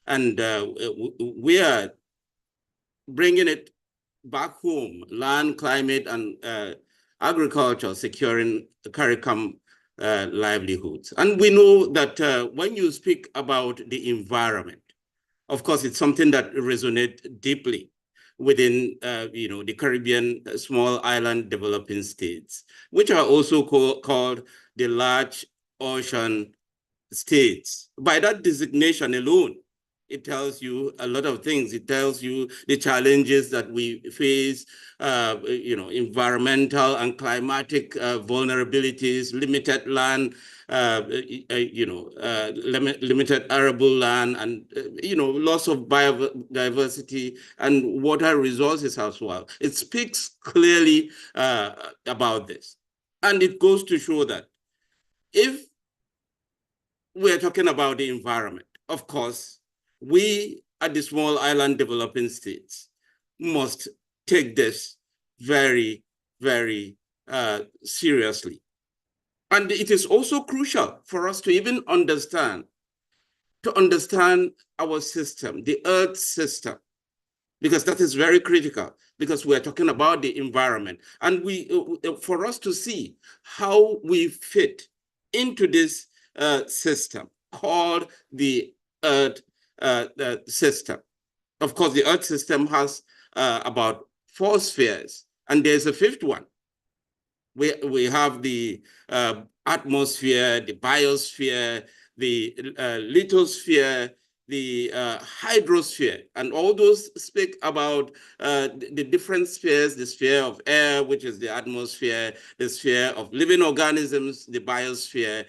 And we are bringing it back home, land, climate, and agriculture, securing CARICOM livelihoods. And we know that when you speak about the environment, of course, it's something that resonates deeply within the Caribbean small island developing states, which are also called the large ocean states. By that designation alone, it tells you a lot of things. It tells you the challenges that we face, environmental and climatic vulnerabilities, limited land, limited arable land, and loss of biodiversity and water resources as well. It speaks clearly about this, and it goes to show that if we're talking about the environment, of course, we at the small island developing states must take this very, very seriously. And it is also crucial for us to even understand our system, the Earth system, because that is very critical, because we're talking about the environment. And for us to see how we fit into this system called the Earth system. Of course, the Earth system has about 4 spheres, and there's a 5th one. We have the atmosphere, the biosphere, the lithosphere, the hydrosphere, and all those speak about the different spheres: the sphere of air, which is the atmosphere, the sphere of living organisms, the biosphere,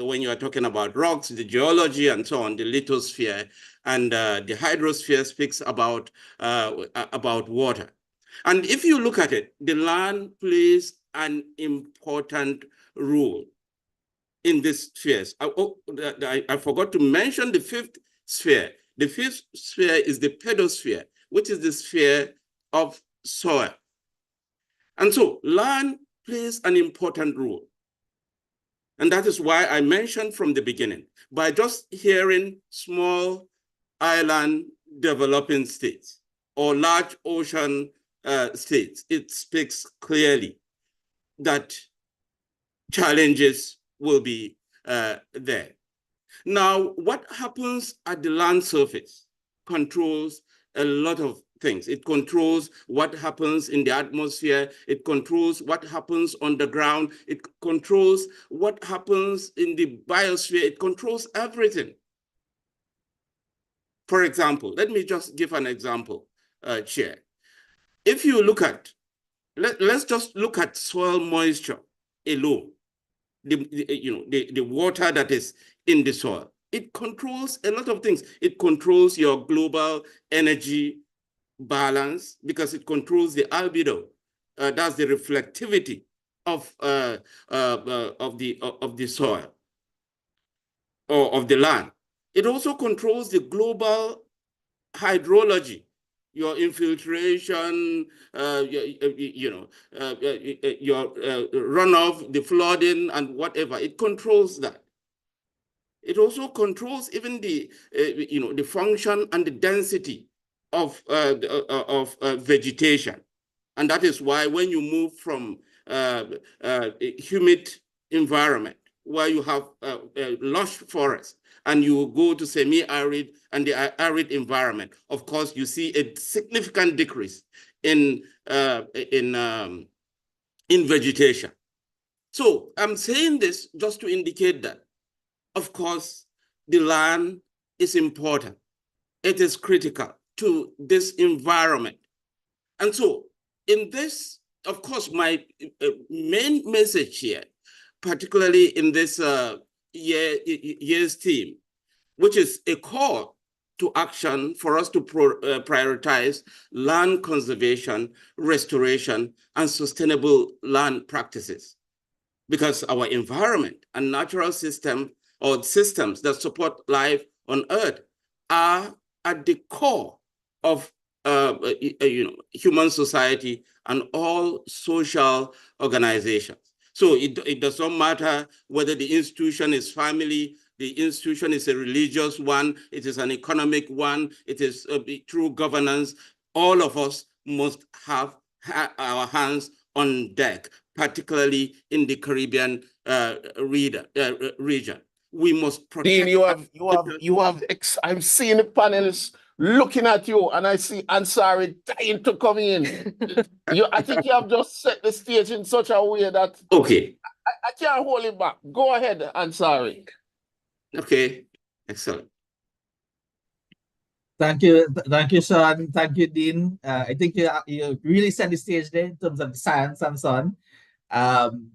when you are talking about rocks, the geology, and so on, the lithosphere, and the hydrosphere speaks about water. And if you look at it, the land plays an important role in these spheres. I forgot to mention the 5th sphere. The 5th sphere is the pedosphere, which is the sphere of soil. And so land plays an important role. And that is why I mentioned from the beginning, by just hearing small island developing states or large ocean states, it speaks clearly that challenges will be there. Now, what happens at the land surface controls a lot of things. It controls what happens in the atmosphere. It controls what happens on the ground. It controls what happens in the biosphere. It controls everything. For example, let me just give an example, Chair. If you look at, let's just look at soil moisture alone, the water that is in the soil. It controls a lot of things. It controls your global energy balance because it controls the albedo. That's the reflectivity of the soil or of the land. It also controls the global hydrology, your infiltration, your runoff, the flooding, and whatever. It controls that. It also controls even the the function and the density of vegetation, and that is why when you move from a humid environment where you have lush forest and you go to semi-arid and the arid environment, of course, you see a significant decrease in vegetation. So I'm saying this just to indicate that, of course, the land is important. It is critical to this environment. And so in this, of course, my main message here, particularly in this year's theme, which is a call to action for us to prioritize land conservation, restoration, and sustainable land practices. Because our environment and natural system or systems that support life on Earth are at the core of human society and all social organizations. So it does not matter whether the institution is family, The institution is a religious one. It is an economic one. It is through governance. All of us must have our hands on deck, particularly in the Caribbean region. We must Dean, protect. I'm seeing the panelists looking at you, and I see Ansari dying to come in. I think you have just set the stage in such a way that Okay. I can't hold it back. Go ahead, Ansari. Okay, excellent. Thank you, Sean. Thank you, Dean. I think you really set the stage there in terms of the science and so on.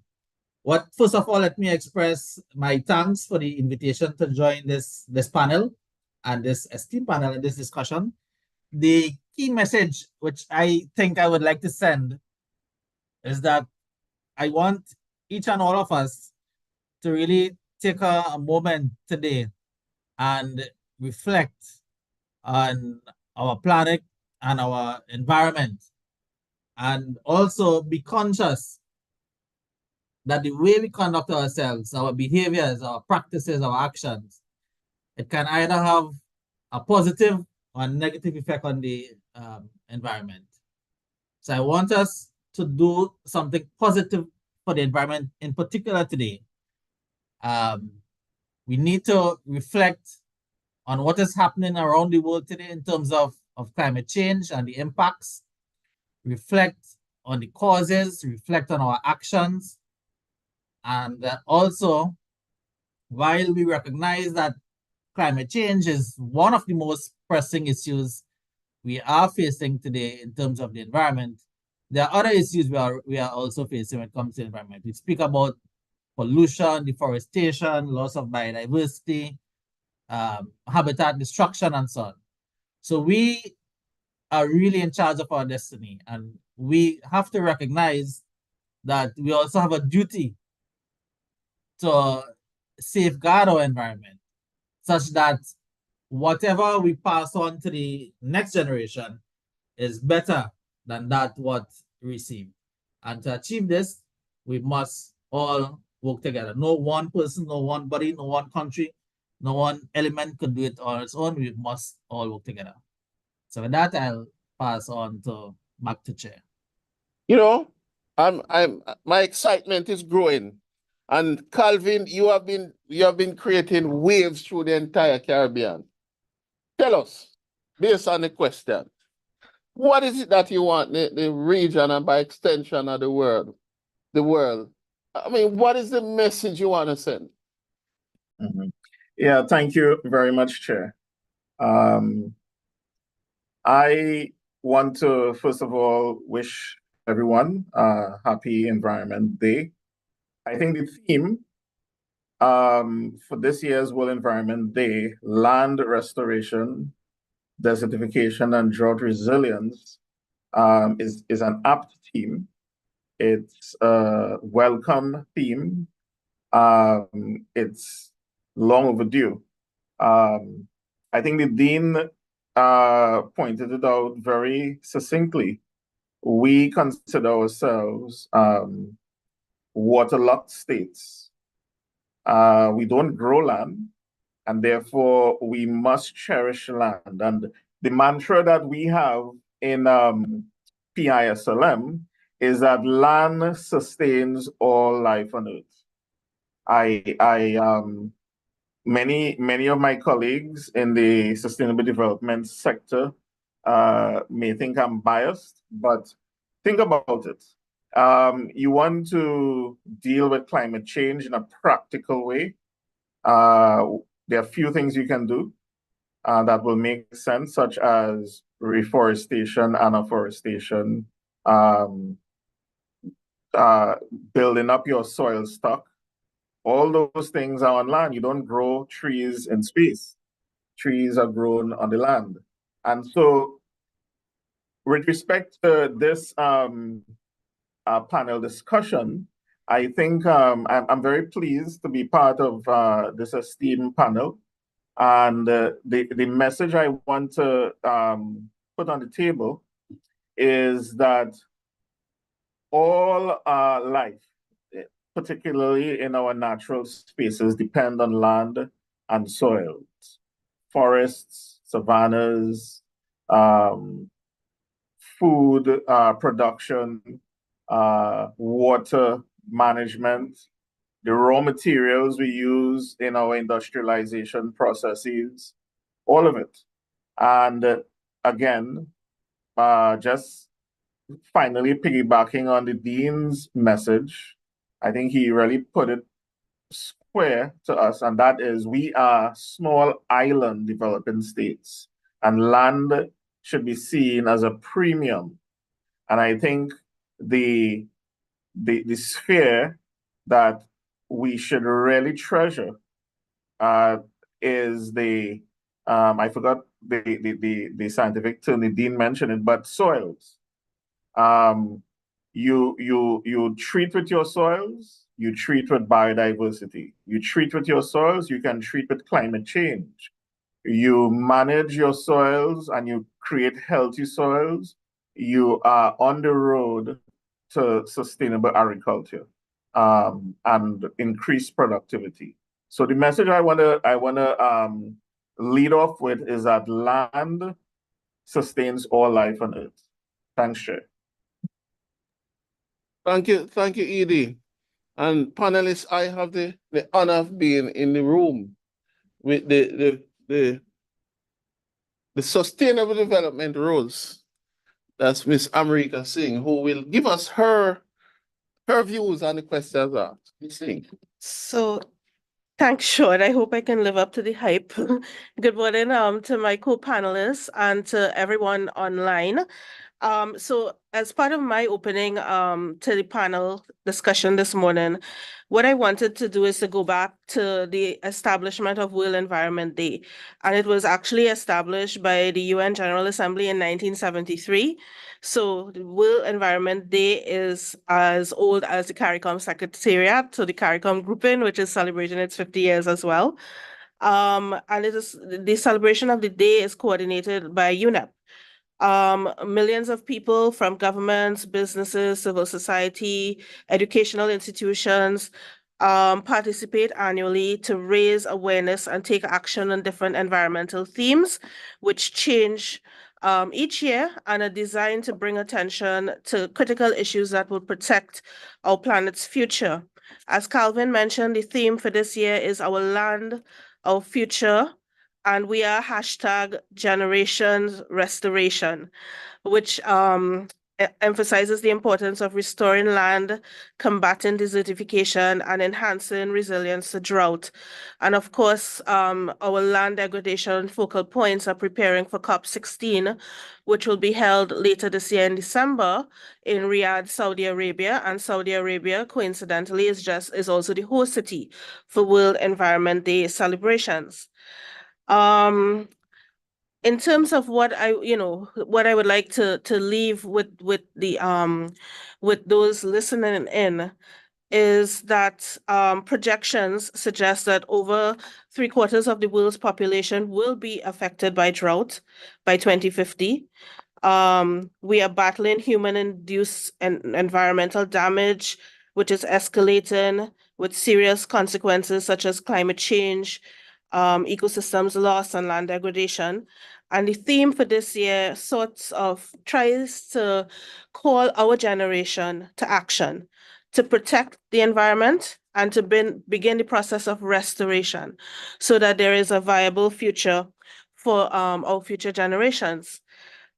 First of all, let me express my thanks for the invitation to join this panel and this esteemed panel and this discussion. The key message which I think I would like to send is that I want each and all of us to really take a moment today and reflect on our planet and our environment, and also be conscious that the way we conduct ourselves, our behaviors, our practices, our actions, it can either have a positive or a negative effect on the environment. So I want us to do something positive for the environment, in particular today. We need to reflect on what is happening around the world today in terms of climate change and the impacts, reflect on the causes, reflect on our actions, and also, while we recognize that climate change is one of the most pressing issues we are facing today in terms of the environment, there are other issues we are also facing when it comes to the environment. We speak about pollution, deforestation, loss of biodiversity, habitat destruction, and so on. So we are really in charge of our destiny, and we have to recognize that we also have a duty to safeguard our environment such that whatever we pass on to the next generation is better than that what we received. And to achieve this, we must all work together. No one person, no one body, no one country, no one element can do it on its own. We must all work together. So with that, I'll pass on back to Chair. My excitement is growing. And Calvin, you have been creating waves through the entire Caribbean. Tell us, based on the question, what is it that you want the region and by extension of the world? I mean, what is the message you want to send? Yeah, thank you very much, Chair. I want to, first of all, wish everyone a happy Environment Day. I think the theme for this year's World Environment Day, land restoration, desertification, and drought resilience, is an apt theme. It's a welcome theme. It's long overdue. I think the Dean pointed it out very succinctly. We consider ourselves waterlogged states. We don't grow land, and therefore we must cherish land. And the mantra that we have in PISLM is that land sustains all life on earth. Many of my colleagues in the sustainable development sector may think I'm biased, but think about it. You want to deal with climate change in a practical way. There are a few things you can do that will make sense, such as reforestation and afforestation, building up your soil stock. All those things are on land. You don't grow trees in space. Trees are grown on the land. And so with respect to this panel discussion, I think I'm very pleased to be part of this esteemed panel. And the message I want to put on the table is that all life, particularly in our natural spaces, depend on land and soils, forests, savannas, um, food production, water management, the raw materials we use in our industrialization processes, all of it. And again, just finally piggybacking on the Dean's message, I think he really put it square to us, and that is we are small island developing states, and land should be seen as a premium. And I think the sphere that we should really treasure is the I forgot the scientific term, the Dean mentioned it, but soils. You treat with your soils, you treat with biodiversity. You treat with your soils, you can treat with climate change. You manage your soils and you create healthy soils, you are on the road to sustainable agriculture and increased productivity. So the message I wanna lead off with is that land sustains all life on earth. Thanks, Chair. Thank you, Edie. And panelists, I have the honor of being in the room with the Sustainable Development Rules. That's Miss America Singh, who will give us her views on the questions asked. Miss Singh. So thanks, Sean. I hope I can live up to the hype. Good morning to my co-panelists and to everyone online. So as part of my opening to the panel discussion this morning, what I wanted to do is to go back to the establishment of World Environment Day. And it was actually established by the UN General Assembly in 1973. So the World Environment Day is as old as the CARICOM Secretariat, so the CARICOM grouping, which is celebrating its 50 years as well. And it is the celebration of the day is coordinated by UNEP. Millions of people from governments, businesses, civil society, educational institutions participate annually to raise awareness and take action on different environmental themes, which change each year and are designed to bring attention to critical issues that will protect our planet's future. As Calvin mentioned, the theme for this year is our land, our future, and we are hashtag generations restoration, which emphasizes the importance of restoring land, combating desertification, and enhancing resilience to drought. And of course, our land degradation focal points are preparing for COP16, which will be held later this year in December in Riyadh, Saudi Arabia. And Saudi Arabia, coincidentally, is also the host city for World Environment Day celebrations. In terms of what I would like to leave with those listening in is that projections suggest that over 3/4 of the world's population will be affected by drought by 2050. We are battling human-induced environmental damage, which is escalating with serious consequences such as climate change, ecosystems loss, and land degradation. And the theme for this year tries to call our generation to action, to protect the environment and to begin the process of restoration so that there is a viable future for our future generations.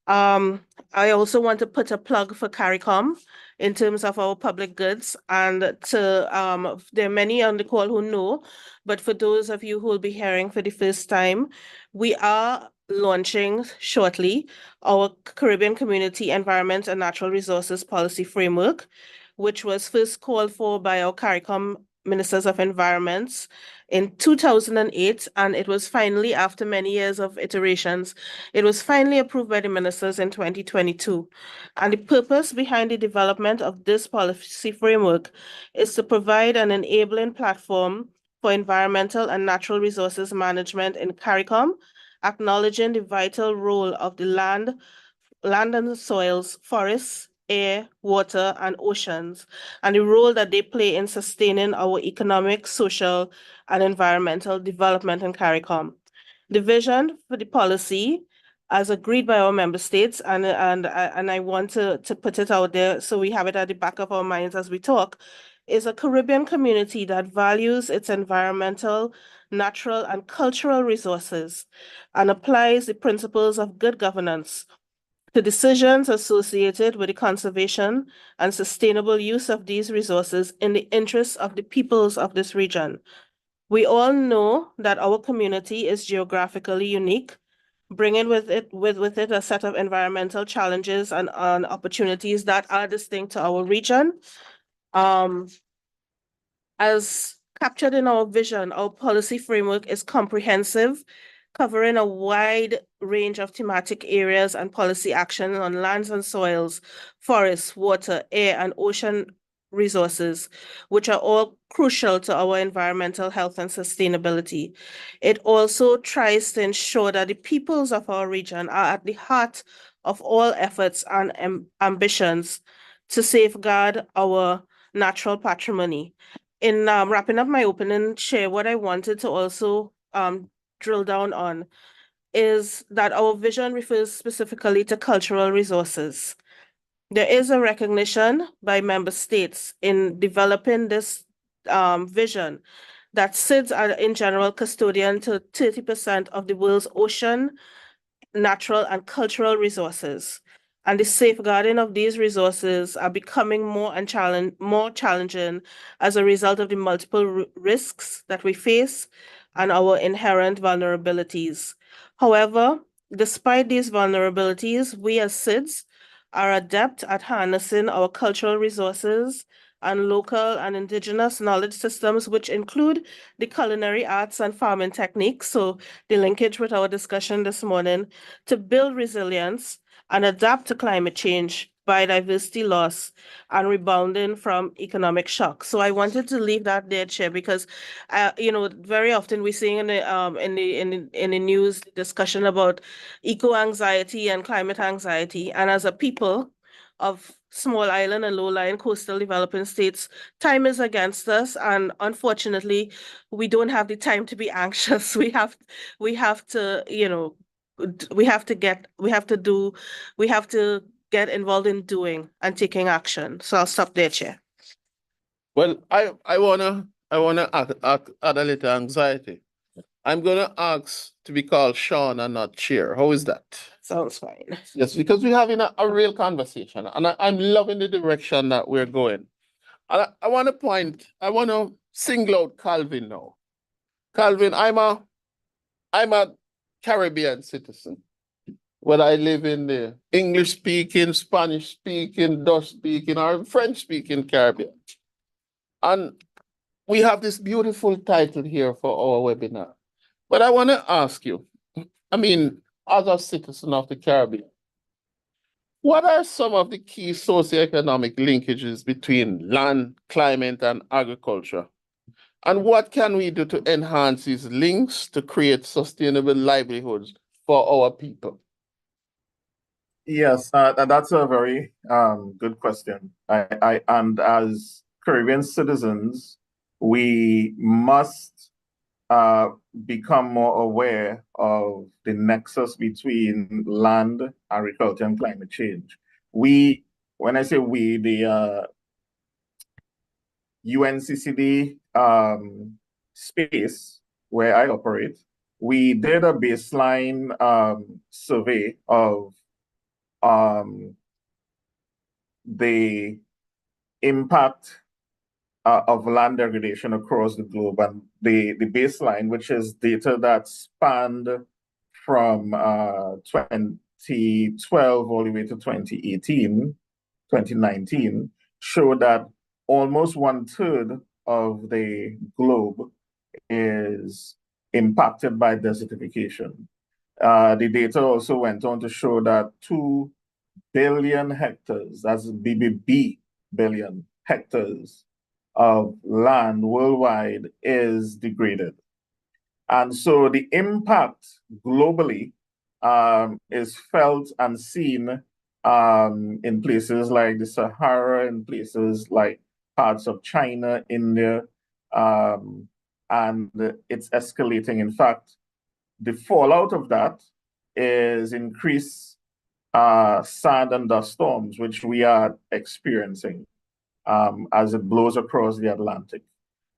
I also want to put a plug for CARICOM in terms of our public goods, and there are many on the call who know, but for those of you who will be hearing for the first time, we are launching shortly our Caribbean Community Environment and Natural Resources Policy Framework, which was first called for by our CARICOM Ministers of Environments in 2008, and it was finally, after many years of iterations, it was finally approved by the ministers in 2022. And the purpose behind the development of this policy framework is to provide an enabling platform for environmental and natural resources management in CARICOM, acknowledging the vital role of the land and soils, forests, air, water, and oceans, and the role that they play in sustaining our economic, social, and environmental development in CARICOM. The vision for the policy, as agreed by our member states, and I want to put it out there so we have it at the back of our minds as we talk, is a Caribbean community that values its environmental, natural, and cultural resources and applies the principles of good governance to decisions associated with the conservation and sustainable use of these resources in the interests of the peoples of this region. We all know that our community is geographically unique, bringing with it a set of environmental challenges and opportunities that are distinct to our region. As captured in our vision, our policy framework is comprehensive, covering a wide range of thematic areas and policy action on lands and soils, forests, water, air, and ocean resources, which are all crucial to our environmental health and sustainability. It also tries to ensure that the peoples of our region are at the heart of all efforts and ambitions to safeguard our natural patrimony. In wrapping up my opening share, what I wanted to also drill down on is that our vision refers specifically to cultural resources. There is a recognition by member states in developing this vision that SIDS are in general custodian to 30% of the world's ocean, natural, and cultural resources. And the safeguarding of these resources are becoming more challenging as a result of the multiple risks that we face and our inherent vulnerabilities. However, despite these vulnerabilities, we as SIDS are adept at harnessing our cultural resources and local and indigenous knowledge systems, which include the culinary arts and farming techniques. So the linkage with our discussion this morning, to build resilience and adapt to climate change, biodiversity loss, and rebounding from economic shock. So I wanted to leave that there, Chair, because very often we're seeing in the news discussion about eco anxiety and climate anxiety, and as a people of small island and low-lying coastal developing states, time is against us, and unfortunately, we don't have the time to be anxious. We have to, we have to get involved in doing and taking action. So I'll stop there, Chair. Well, I wanna add a little anxiety. I'm gonna ask to be called Sean and not Chair. How is that? Sounds fine. Yes, because we're having a real conversation, and I'm loving the direction that we're going. And I want to single out Calvin now. Calvin, I'm a Caribbean citizen. Whether I live in the English speaking, Spanish speaking, Dutch speaking, or French speaking Caribbean. And we have this beautiful title here for our webinar. But I want to ask you, as a citizen of the Caribbean, what are some of the key socioeconomic linkages between land, climate, and agriculture? And what can we do to enhance these links to create sustainable livelihoods for our people? Yes, that's a very good question. And as Caribbean citizens, we must become more aware of the nexus between land, agriculture, and climate change. When I say we, the UNCCD space where I operate, we did a baseline survey of the impact of land degradation across the globe, and the baseline, which is data that spanned from 2012 all the way to 2018, 2019, showed that almost 1/3 of the globe is impacted by desertification. The data also went on to show that 2 billion hectares, that's BBB billion hectares of land worldwide is degraded. And so the impact globally is felt and seen in places like the Sahara, in places like parts of China, India, and it's escalating. In fact, the fallout of that is increased sand and dust storms, which we are experiencing as it blows across the Atlantic.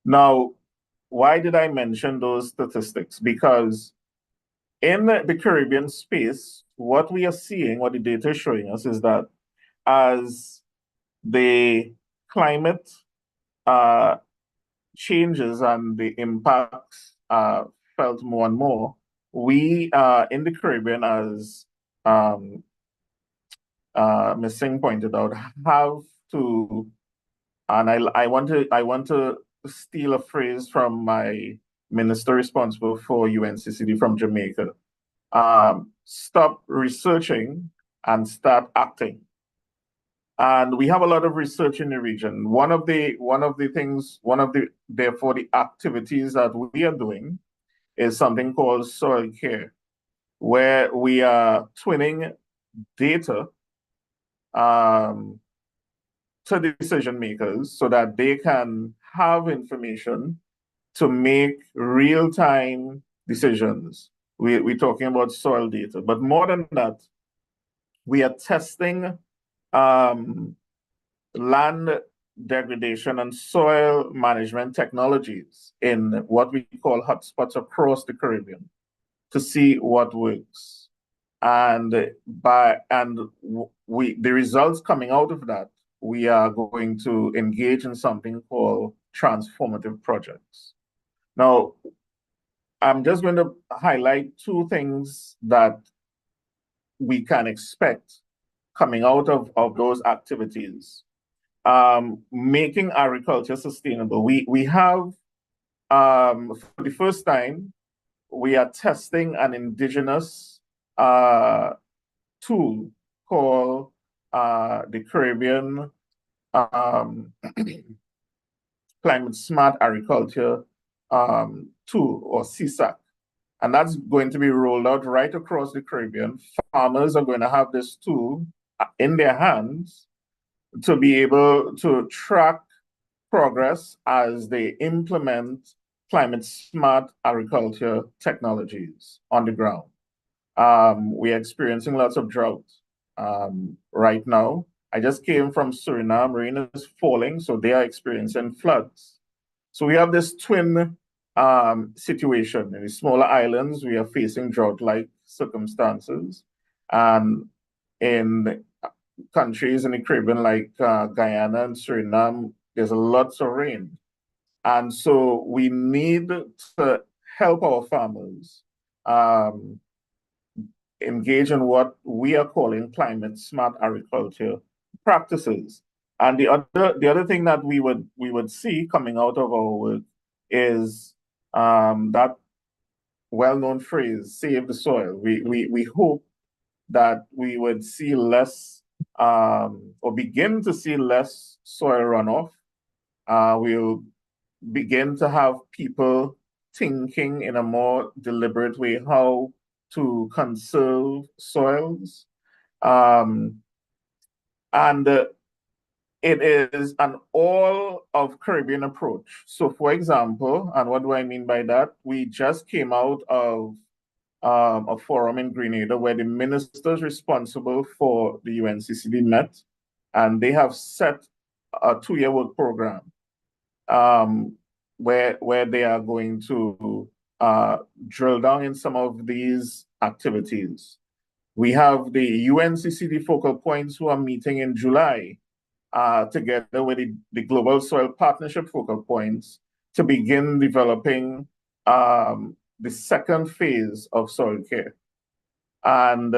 Now, why did I mention those statistics? Because in the Caribbean space, what we are seeing, what the data is showing us, is that as the climate changes and the impacts felt more and more, we in the Caribbean, as Ms. Singh pointed out, have to, and I want to steal a phrase from my minister responsible for UNCCD from Jamaica. Stop researching and start acting. And we have a lot of research in the region. Therefore the activities that we are doing is something called soil care, where we are twinning data to decision makers so that they can have information to make real-time decisions. We're talking about soil data, but more than that, we are testing land degradation and soil management technologies in what we call hotspots across the Caribbean to see what works. And the results coming out of that, we are going to engage in something called transformative projects. Now, I'm just going to highlight two things that we can expect coming out of those activities. Making agriculture sustainable. We have, for the first time, we are testing an indigenous tool called the Caribbean Climate Smart Agriculture Tool, or CSAC. And that's going to be rolled out right across the Caribbean. Farmers are going to have this tool in their hands to be able to track progress as they implement climate smart agriculture technologies on the ground. We're experiencing lots of drought right now. I just came from Suriname. Rain is falling, so they are experiencing floods. So we have this twin situation. In the smaller islands, we are facing drought-like circumstances. And in countries in the Caribbean like Guyana and Suriname, there's lots of rain. And so we need to help our farmers engage in what we are calling climate smart agriculture practices. And the other thing that we would see coming out of our work is that well-known phrase, save the soil. We hope that we would see less or begin to see less soil runoff. We'll begin to have people thinking in a more deliberate way how to conserve soils. It is an all of Caribbean approach. So for example, and what do I mean by that? We just came out of a forum in Grenada where the ministers responsible for the UNCCD met, and they have set a 2-year work program where they are going to drill down in some of these activities. We have the UNCCD focal points who are meeting in July together with the Global Soil Partnership focal points to begin developing the second phase of soil care. And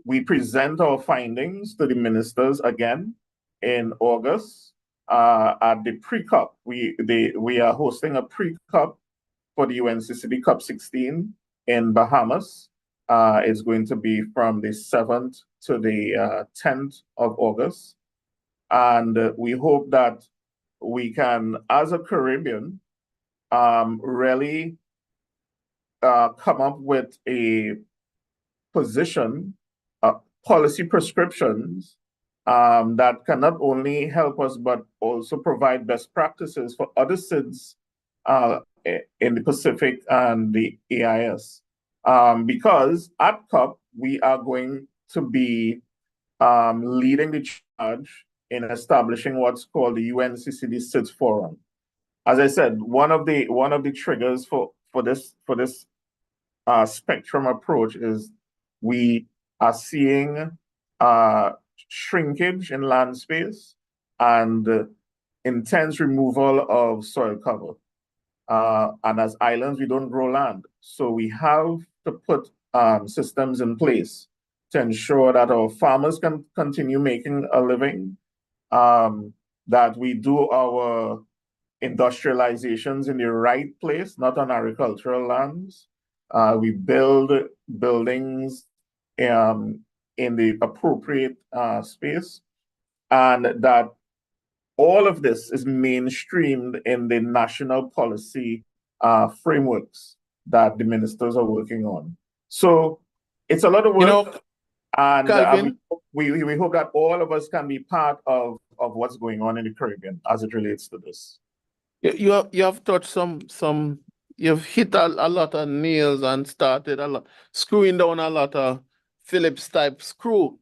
we present our findings to the ministers again in August at the pre-COP. We are hosting a pre-COP for the UNCCD COP 16 in Bahamas. It's going to be from the 7th to the 10th of August. And we hope that we can, as a Caribbean, really come up with a position policy prescriptions that can not only help us, but also provide best practices for other SIDS in the Pacific and the AIS. Because at COP, we are going to be leading the charge in establishing what's called the UNCCD SIDS Forum. As I said, one of the triggers for this spectrum approach is we are seeing shrinkage in land space and intense removal of soil cover. And as islands, we don't grow land. So we have to put systems in place to ensure that our farmers can continue making a living, that we do our industrializations in the right place, not on agricultural lands. We build buildings in the appropriate space, and that all of this is mainstreamed in the national policy frameworks that the ministers are working on. So it's a lot of work, and Calvin, we hope that all of us can be part of what's going on in the Caribbean as it relates to this. you have touched some you've hit a lot of nails and started a lot screwing down a lot of Phillips type screw.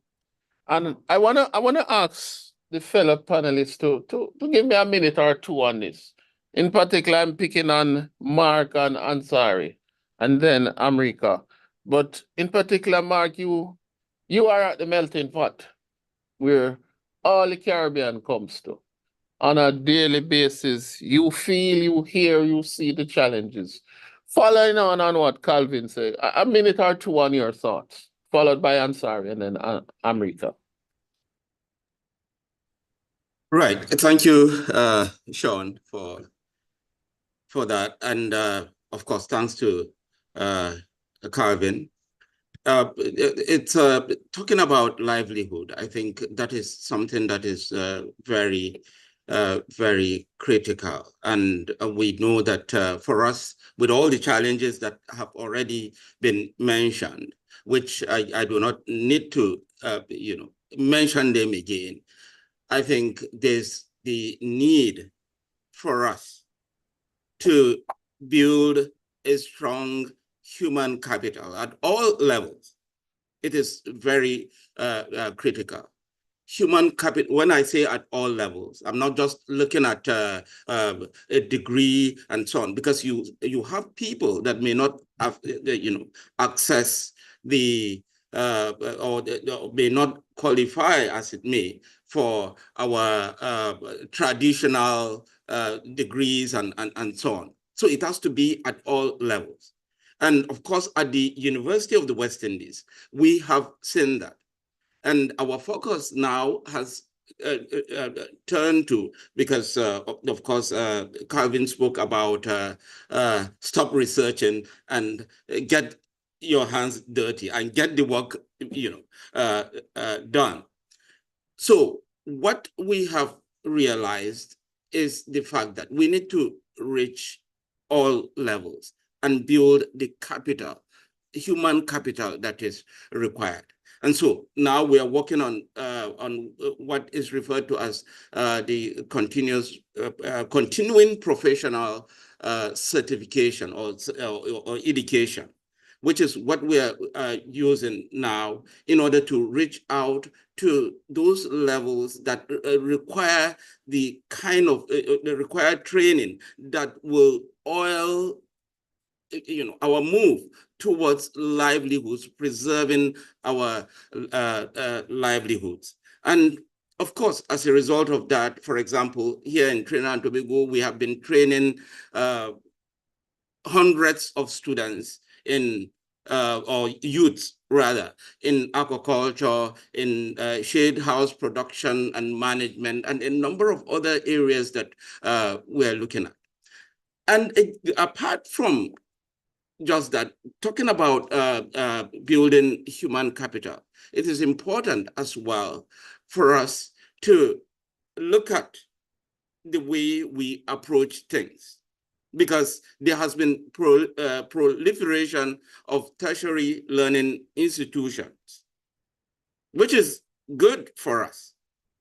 And I wanna ask the fellow panelists to give me a minute or two on this. In particular, I'm picking on Mark and Ansari and then America. But in particular, Mark, you are at the melting pot where all the Caribbean comes to. On a daily basis, you feel, you hear, you see the challenges. Following on what Calvin said, a minute or two on your thoughts, followed by Ansari and then America. Right. Thank you, Sean, for that. And of course, thanks to Calvin. It's talking about livelihood. I think that is something that is very, very critical. And we know that for us, with all the challenges that have already been mentioned, which I do not need to, mention them again, I think there's the need for us to build a strong human capital at all levels. It is very critical. Human capital, when I say at all levels, I'm not just looking at a degree and so on, because you have people that may not have, access the, or may not qualify, as it may, for our traditional degrees and so on. So it has to be at all levels. And of course, at the University of the West Indies, we have seen that. And our focus now has turned to, because of course, Calvin spoke about stop researching and get your hands dirty and get the work, done. So what we have realized is the fact that we need to reach all levels and build the capital, human capital that is required. And so now we are working on what is referred to as the continuing professional certification or education, which is what we are using now in order to reach out to those levels that require the kind of the required training that will oil our move towards livelihoods, preserving our livelihoods. And of course, as a result of that, for example, here in Trinidad and Tobago, we have been training hundreds of students in, or youths rather, in aquaculture, in shade house production and management, and a number of other areas that we're looking at. And apart from just that, talking about building human capital, it is important as well for us to look at the way we approach things, because there has been proliferation of tertiary learning institutions, which is good for us,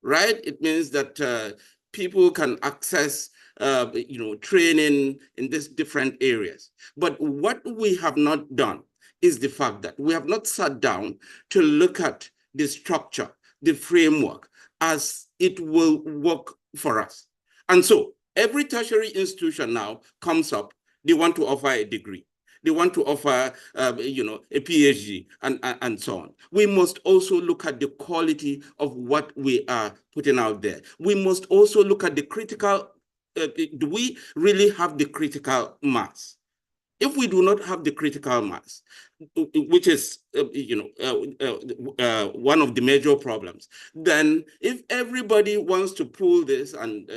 right? It means that people can access training in these different areas. But what we have not done is the fact that we have not sat down to look at the structure, the framework, as it will work for us. And so every tertiary institution now comes up, they want to offer a degree. They want to offer, a PhD and so on. We must also look at the quality of what we are putting out there. We must also look at the critical, do we really have the critical mass? If we do not have the critical mass, which is one of the major problems, then if everybody wants to pull this and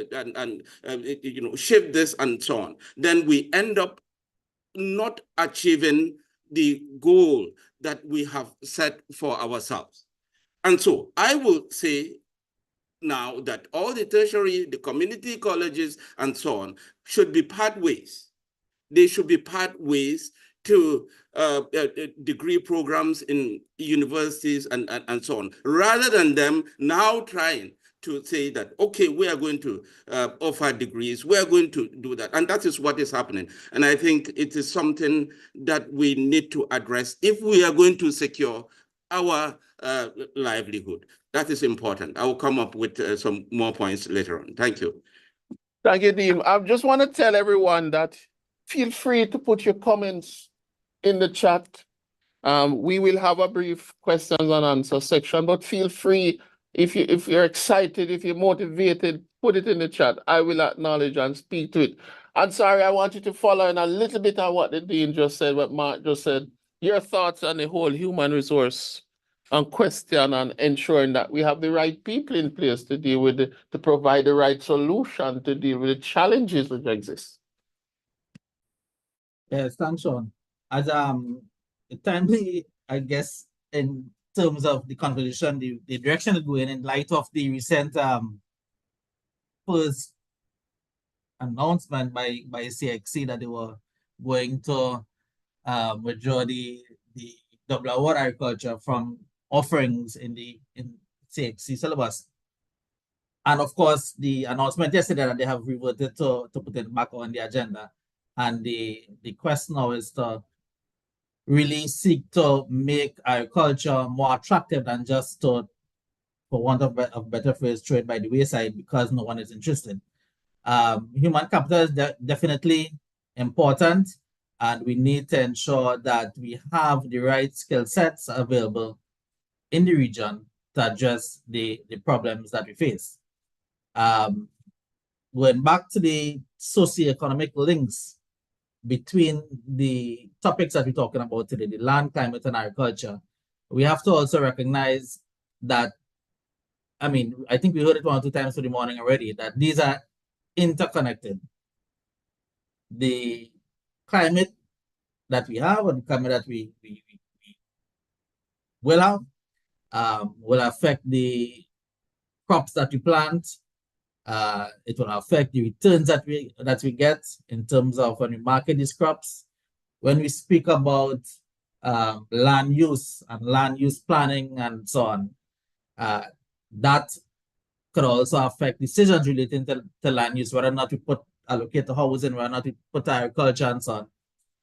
shift this and so on, then we end up not achieving the goal that we have set for ourselves. And so I will say now that all the tertiary, the community colleges and so on should be pathways. They should be pathways to degree programs in universities and so on, rather than them now trying to say that, okay, we are going to offer degrees, we are going to do that. And that is what is happening. And I think it is something that we need to address if we are going to secure our livelihood. That is important. I will come up with some more points later on. Thank you. Thank you, Dean. I just want to tell everyone that feel free to put your comments in the chat. We will have a brief questions and answer section, but feel free, if you're excited, if you're motivated, put it in the chat. I will acknowledge and speak to it. And sorry, I want you to follow in a little bit on what the Dean just said, what Mark just said. Your thoughts on the whole human resource and question and ensuring that we have the right people in place to deal with to provide the right solution to deal with the challenges which exist. Yes, thanks, Sean. As timely, I guess, in terms of the conversation, the direction it's going in light of the recent first announcement by CXC that they were going to withdraw the double award agriculture from offerings in CXC syllabus. And of course, the announcement yesterday that they have reverted to put it back on the agenda. And the quest now is to really seek to make agriculture more attractive than just to, for want of a better phrase, throw it by the wayside because no one is interested. Human capital is definitely important, and we need to ensure that we have the right skill sets available in the region to address the problems that we face. Going back to the socioeconomic links between the topics that we're talking about today, the land, climate, and agriculture, we have to also recognize that, I mean, I think we heard it 1 or 2 times through the morning already, that these are interconnected. The climate that we have and the climate that we will have will affect the crops that we plant. It will affect the returns that we get in terms of when we market these crops. When we speak about land use and land use planning and so on, that could also affect decisions relating to land use, whether or not we allocate to housing, whether or not we put agriculture and so on.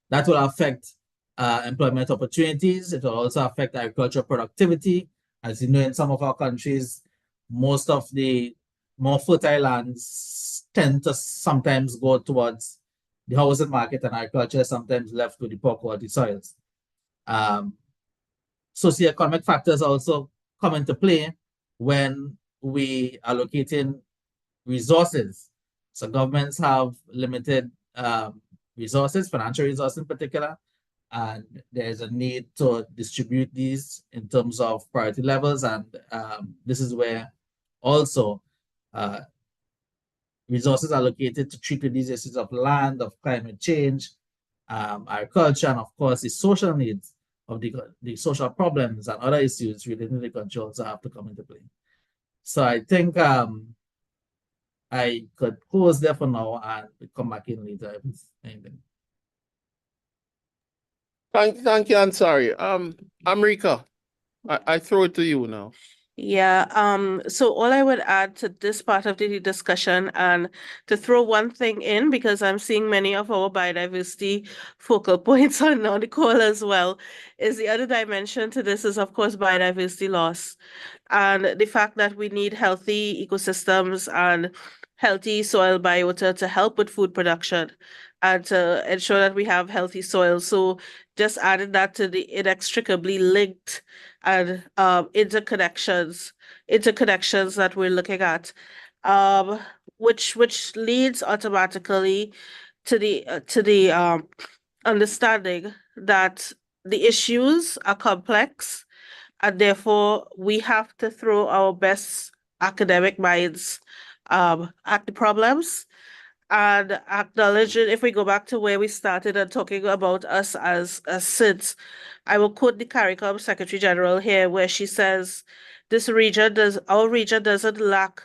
That will affect employment opportunities. It will also affect agricultural productivity. As you know, in some of our countries, most of the more fertile lands tend to sometimes go towards the housing market, and agriculture is sometimes left with the poor quality soils. Socioeconomic factors also come into play when we are allocating resources. So governments have limited resources, financial resources in particular, and there's a need to distribute these in terms of priority levels. And this is where also resources allocated to treat with these issues of land, of climate change, agriculture, and of course the social needs of the social problems and other issues related to the country also have to come into play. So I think I could pause there for now and come back in later if anything. Thank you, Ansari. Amrika. I throw it to you now. Yeah, so all I would add to this part of the discussion, and to throw one thing in, because I'm seeing many of our biodiversity focal points on the call as well, is the other dimension to this is, of course, biodiversity loss. And the fact that we need healthy ecosystems and healthy soil biota to help with food production and to ensure that we have healthy soil. So just adding that to the inextricably linked and interconnections that we're looking at, which leads automatically to the understanding that the issues are complex, and therefore we have to throw our best academic minds at the problems and acknowledge it. If we go back to where we started and talking about us as SIDS, I will quote the CARICOM Secretary General here, where she says, our region doesn't lack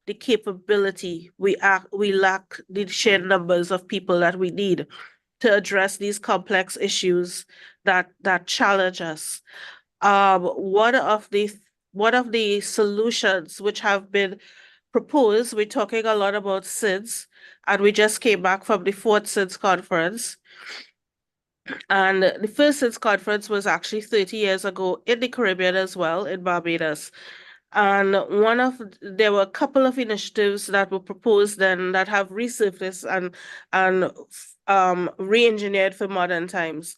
the capability. We lack the sheer numbers of people that we need to address these complex issues that challenge us. One of the solutions which have been proposed, we're talking a lot about SIDS, and we just came back from the fourth SIDS conference. And the first SIDS conference was actually 30 years ago in the Caribbean as well, in Barbados. And there were a couple of initiatives that were proposed then that have resurfaced and re-engineered for modern times.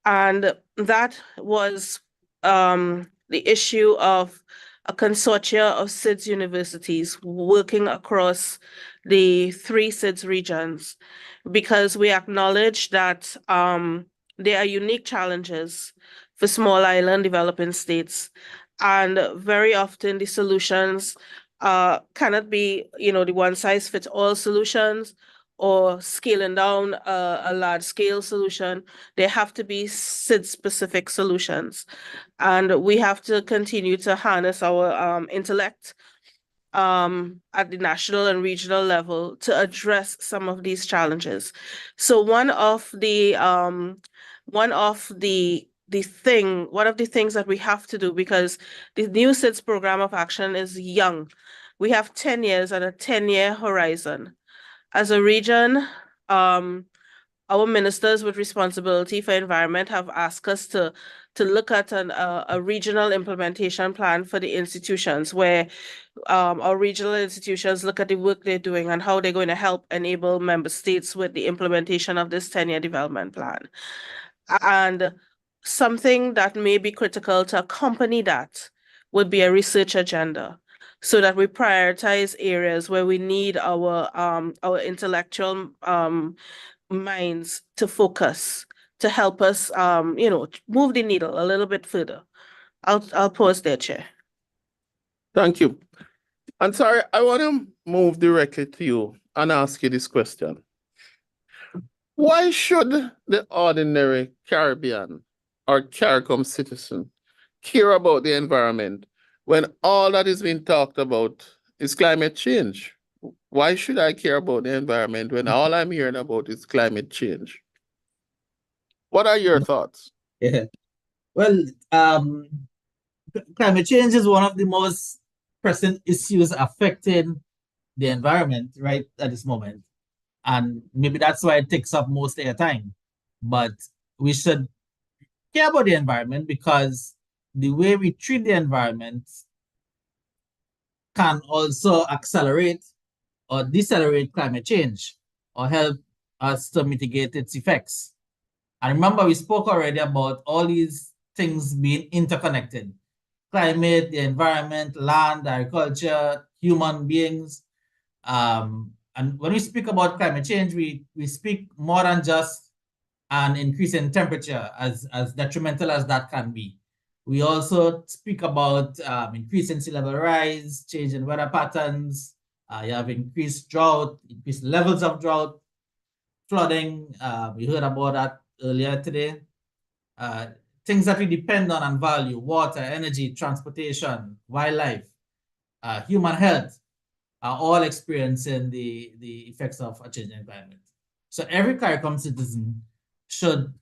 And that was the issue of a consortia of SIDS universities working across the three SIDS regions, because we acknowledge that there are unique challenges for small island developing states. And very often the solutions cannot be, the one-size-fits-all solutions or scaling down a large-scale solution. There have to be SID-specific solutions. And we have to continue to harness our intellect at the national and regional level to address some of these challenges. So one of the things that we have to do, because the new SIDS program of action is young. We have 10 years and a 10-year horizon. As a region, our ministers with responsibility for environment have asked us to look at a regional implementation plan for the institutions, where our regional institutions look at the work they're doing and how they're going to help enable member states with the implementation of this 10-year development plan. And something that may be critical to accompany that would be a research agenda, so that we prioritize areas where we need our intellectual minds to focus, to help us move the needle a little bit further. I'll pause there, Chair. Thank you. And sorry, I want to move directly to you and ask you this question. Why should the ordinary Caribbean or CARICOM citizen care about the environment when all that is being talked about is climate change? Why should I care about the environment when all I'm hearing about is climate change? What are your thoughts? Yeah. Well, climate change is one of the most pressing issues affecting the environment right at this moment. And maybe that's why it takes up most of your time. But we should care about the environment, because the way we treat the environment can also accelerate or decelerate climate change, or help us to mitigate its effects. And remember, we spoke already about all these things being interconnected: climate, the environment, land, agriculture, human beings. And when we speak about climate change, we speak more than just an increase in temperature, as detrimental as that can be. We also speak about increase in sea level rise, change in weather patterns. You have increased drought, increased levels of drought, flooding. We heard about that earlier today. Things that we depend on and value: water, energy, transportation, wildlife, human health, are all experiencing the effects of a changing environment. So every CARICOM citizen should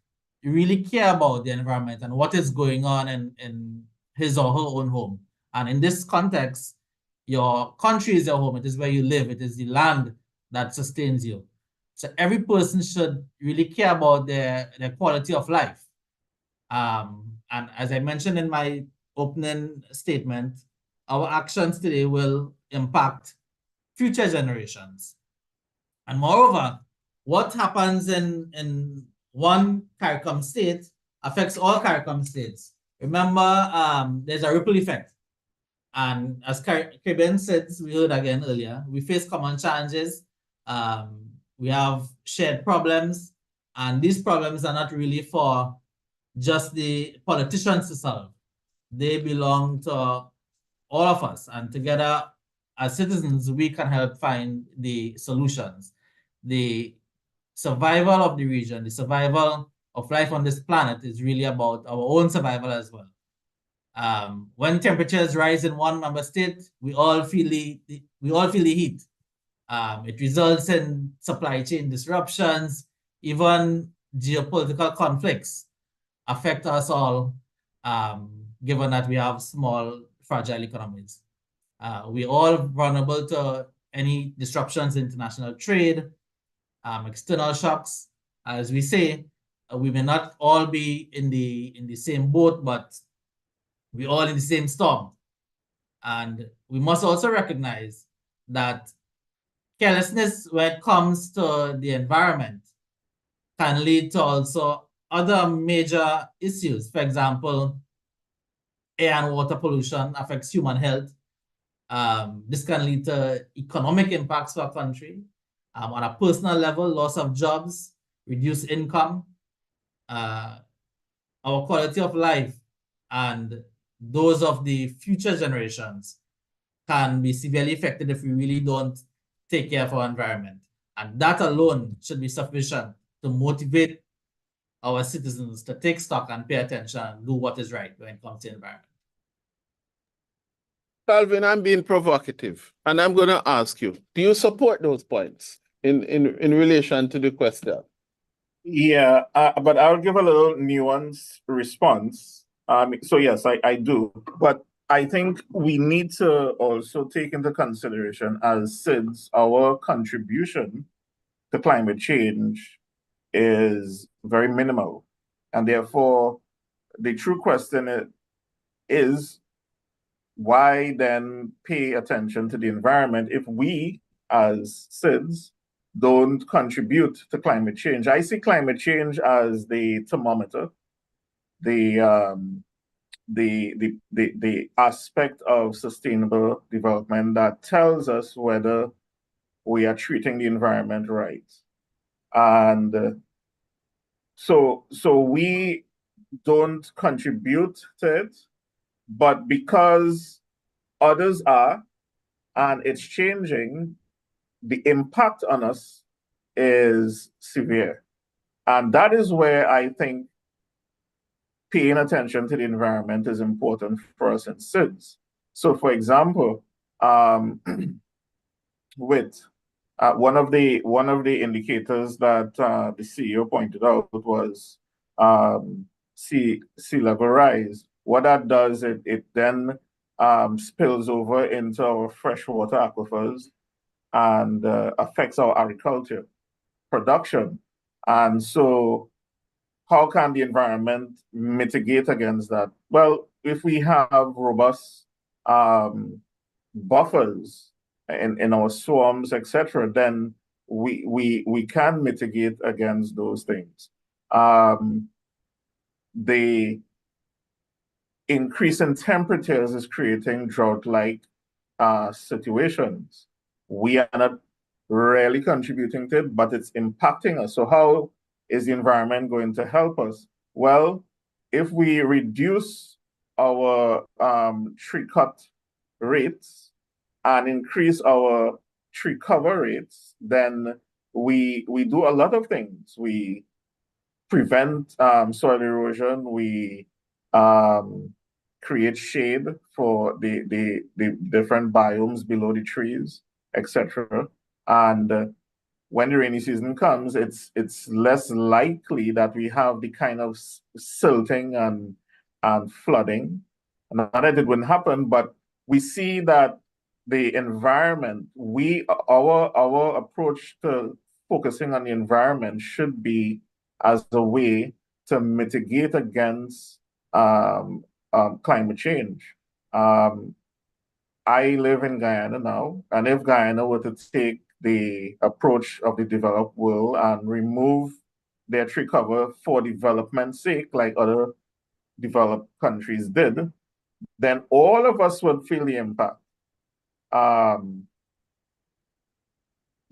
really care about the environment and what is going on in his or her own home. And in this context, your country is your home. It is where you live. It is the land that sustains you. So every person should really care about their quality of life. And as I mentioned in my opening statement, our actions today will impact future generations. And moreover, what happens in one CARICOM state affects all CARICOM states. Remember, there's a ripple effect. And as Caribbean said, we heard again earlier, we face common challenges. We have shared problems, and these problems are not really for just the politicians to solve. They belong to all of us, and together as citizens, we can help find the solutions. The survival of the region, the survival of life on this planet is really about our own survival as well. When temperatures rise in one member state, we all feel the heat. It results in supply chain disruptions, even geopolitical conflicts affect us all, given that we have small, fragile economies. We're all vulnerable to any disruptions in international trade, external shocks. As we say, we may not all be in the same boat, but we're all in the same storm. And we must also recognize that carelessness when it comes to the environment can lead to also other major issues. For example, air and water pollution affects human health. This can lead to economic impacts for a country. On a personal level, loss of jobs, reduced income, our quality of life, and those of the future generations can be severely affected if we really don't take care of our environment. And that alone should be sufficient to motivate our citizens to take stock and pay attention and do what is right when it comes to environment. Calvin, I'm being provocative, and I'm going to ask you, do you support those points in relation to the question? Yeah, but I'll give a little nuanced response. So yes, I do, but I think we need to also take into consideration as SIDS, our contribution to climate change is very minimal. And therefore, the true question is why then pay attention to the environment if we as SIDS don't contribute to climate change? I see climate change as the thermometer, the aspect of sustainable development that tells us whether we are treating the environment right. And so we don't contribute to it, but because others are, and it's changing, the impact on us is severe. And that is where I think paying attention to the environment is important for us in SIDS. So for example, with one of the indicators that the CEO pointed out was sea level rise. What that does, it then spills over into our freshwater aquifers and affects our agriculture production. And so how can the environment mitigate against that? Well, if we have robust buffers in our swarms, etc., then we can mitigate against those things. The increase in temperatures is creating drought-like situations. We are not really contributing to it, but it's impacting us. So how is the environment going to help us? Well, if we reduce our tree cut rates and increase our tree cover rates, then we do a lot of things. We prevent soil erosion. We create shade for the different biomes below the trees, etc. And when the rainy season comes, it's less likely that we have the kind of silting and flooding Not that it wouldn't happen, but we see that the environment, our approach to focusing on the environment should be as a way to mitigate against climate change. I live in Guyana now, and if Guyana were to take the approach of the developed world and remove their tree cover for development's sake, like other developed countries did, then all of us would feel the impact.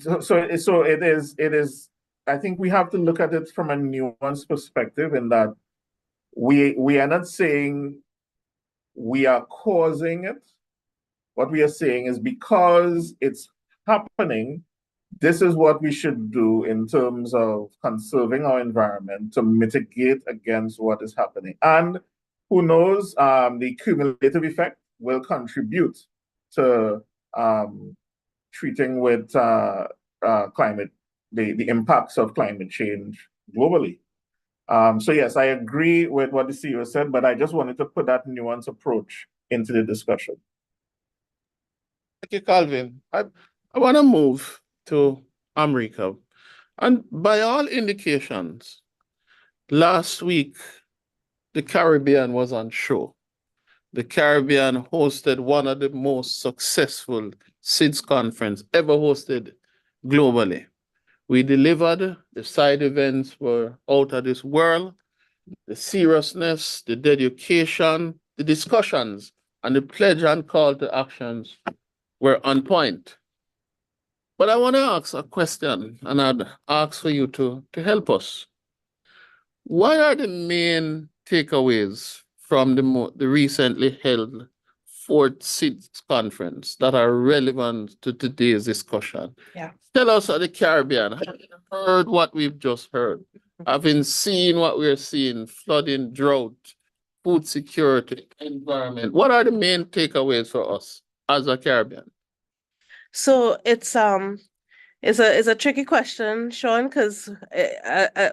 So it is. I think we have to look at it from a nuanced perspective in that we are not saying we are causing it. What we are saying is because it's happening, this is what we should do in terms of conserving our environment to mitigate against what is happening. And who knows, the cumulative effect will contribute to treating with climate, the impacts of climate change globally. So yes, I agree with what the CEO said, but I just wanted to put that nuanced approach into the discussion. Thank you, Calvin. I want to move to America. And by all indications, last week, the Caribbean was on show. The Caribbean hosted one of the most successful SIDS conference ever hosted globally. We delivered, the side events were out of this world, the seriousness, the dedication, the discussions, and the pledge and call to actions were on point. But I want to ask a question, and I'd ask for you to help us. What are the main takeaways from the recently held fourth SIDS conference that are relevant to today's discussion? Yeah. Tell us at the Caribbean, having heard what we've just heard, having seen what we're seeing, flooding, drought, food security, environment, what are the main takeaways for us as a Caribbean? So it's a tricky question, Sean, because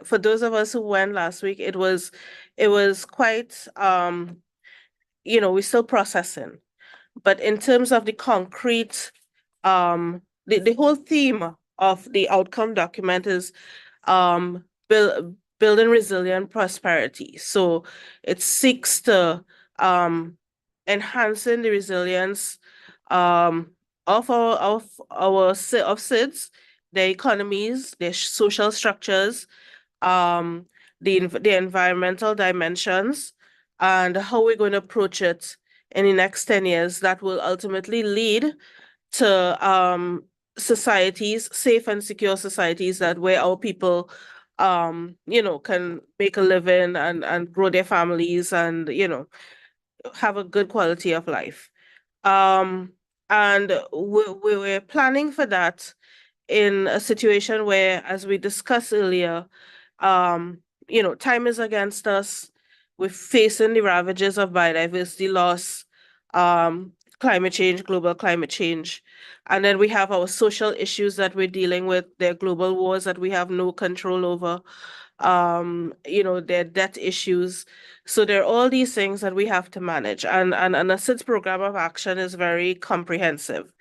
for those of us who went last week, it was quite we're still processing. But in terms of the concrete, the whole theme of the outcome document is building resilient prosperity. So it seeks to enhancing the resilience of SIDS, their economies, their social structures, the environmental dimensions, and how we're going to approach it in the next 10 years that will ultimately lead to societies, safe and secure societies that where our people can make a living and grow their families and have a good quality of life. And we were planning for that in a situation where, as we discussed earlier, time is against us. We're facing the ravages of biodiversity loss, climate change, global climate change. And then we have our social issues that we're dealing with. There are global wars that we have no control over. There are debt issues. So there are all these things that we have to manage. And a SIDS program of action is very comprehensive.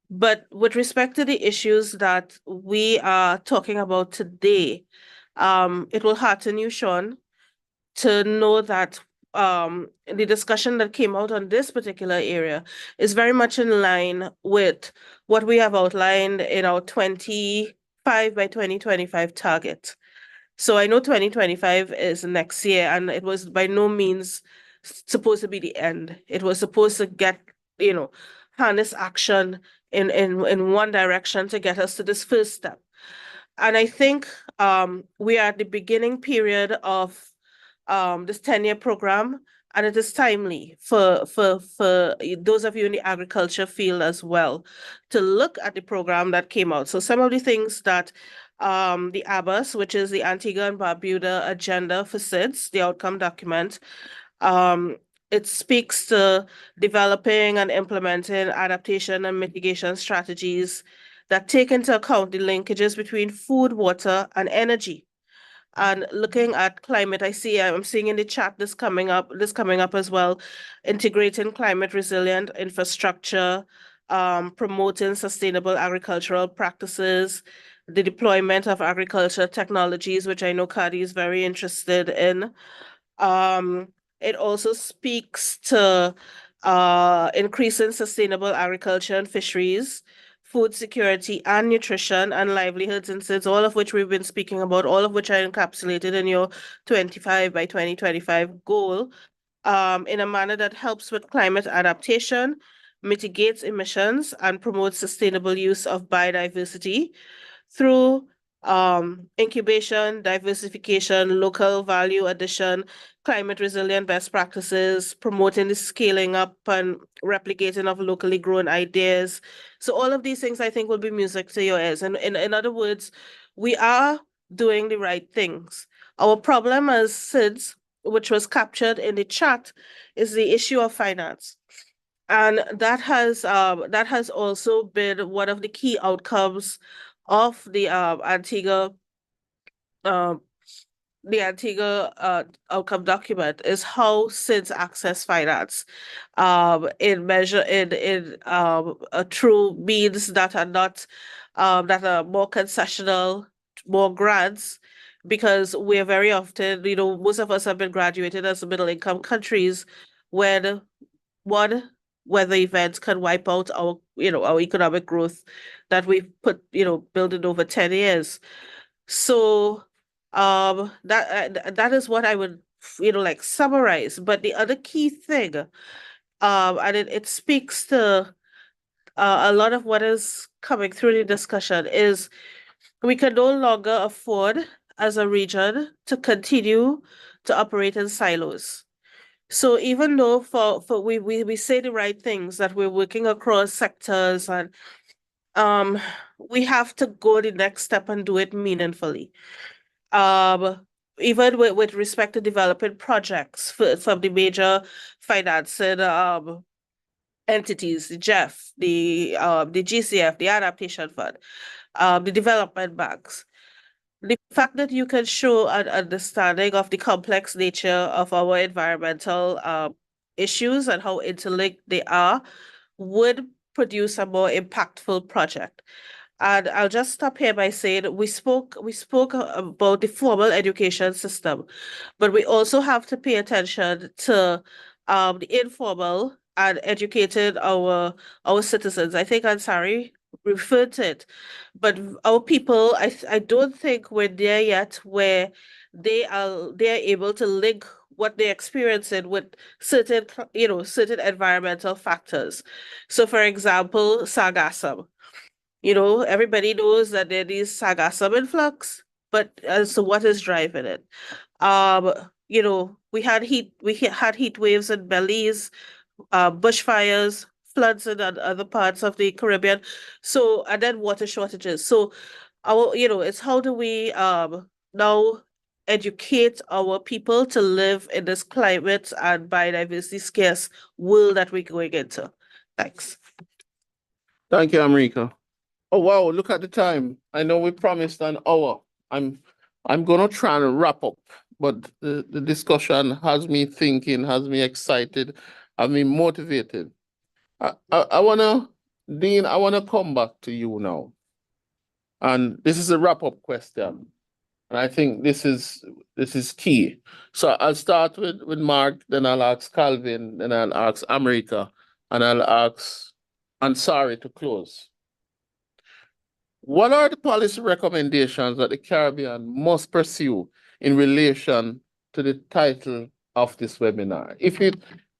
But with respect to the issues that we are talking about today, it will hearten you, Sean, to know that the discussion that came out on this particular area is very much in line with what we have outlined in our 25 by 2025 target. So I know 2025 is next year, and it was by no means supposed to be the end. It was supposed to get, harness action in one direction to get us to this first step. And I think we are at the beginning period of this 10-year program, and it is timely for those of you in the agriculture field as well to look at the program that came out. So some of the things that the ABAS, which is the Antigua and Barbuda Agenda for SIDS, the outcome document, it speaks to developing and implementing adaptation and mitigation strategies that take into account the linkages between food, water, and energy. And looking at climate, I'm seeing in the chat this coming up as well, integrating climate resilient infrastructure, promoting sustainable agricultural practices, the deployment of agriculture technologies, which I know Kadi is very interested in. It also speaks to increasing sustainable agriculture and fisheries, food security and nutrition and livelihoods insights, all of which we've been speaking about, all of which are encapsulated in your 25 by 2025 goal, in a manner that helps with climate adaptation, mitigates emissions, and promotes sustainable use of biodiversity through incubation, diversification, local value addition, climate resilient best practices, promoting the scaling up and replicating of locally grown ideas. So all of these things I think will be music to your ears. And in other words, we are doing the right things. Our problem as SIDS, which was captured in the chat, is the issue of finance. And that has also been one of the key outcomes of the Antigua outcome document, is how SIDS access finance through means that are not that are more concessional, more grants, because we're very often, most of us have been graduated as middle income countries when one weather event can wipe out our economic growth that we've put, building over 10 years. So that is what I would like summarize. But the other key thing, and it speaks to a lot of what is coming through the discussion, is we can no longer afford as a region to continue to operate in silos. So even though we say the right things, that we're working across sectors, and we have to go the next step and do it meaningfully. Even with respect to developing projects from the major financing entities, the GEF, the GCF, the Adaptation Fund, the development banks. The fact that you can show an understanding of the complex nature of our environmental issues and how interlinked they are would produce a more impactful project. And I'll just stop here by saying we spoke about the formal education system, but we also have to pay attention to the informal and educated our citizens. I think Ansari referred to it, but our people, I don't think we're there yet where they are able to link what they're experiencing with certain environmental factors. So for example, sargassum. Everybody knows that there is sargassum influx, but so what is driving it? We had heat waves in Belize, bushfires, floods in other parts of the Caribbean. So, and then water shortages. So it's how do we now educate our people to live in this climate and biodiversity scarce world that we're going into. Thanks. Thank you, America. Oh wow, look at the time. I know we promised an hour. I'm gonna try and wrap up, but the discussion has me thinking, has me excited, has me motivated. Dean, I wanna come back to you now. And this is a wrap-up question. And I think this is key. So I'll start with Mark, then I'll ask Calvin, then I'll ask America, and I'll ask Ansari to close. What are the policy recommendations that the Caribbean must pursue in relation to the title of this webinar?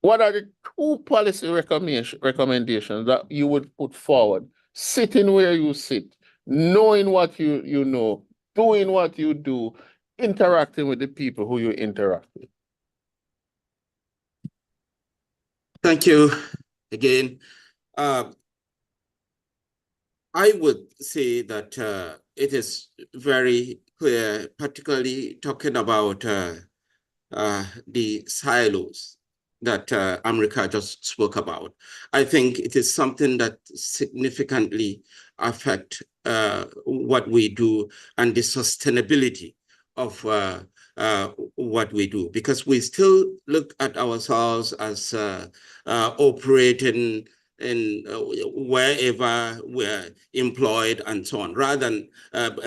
What are the two policy recommendations that you would put forward, sitting where you sit, knowing what you know, doing what you do, interacting with the people who you interact with? Thank you again. I would say that it is very clear, particularly talking about the silos that America just spoke about. I think it is something that significantly affect what we do and the sustainability of what we do, because we still look at ourselves as operating in wherever we're employed and so on, rather than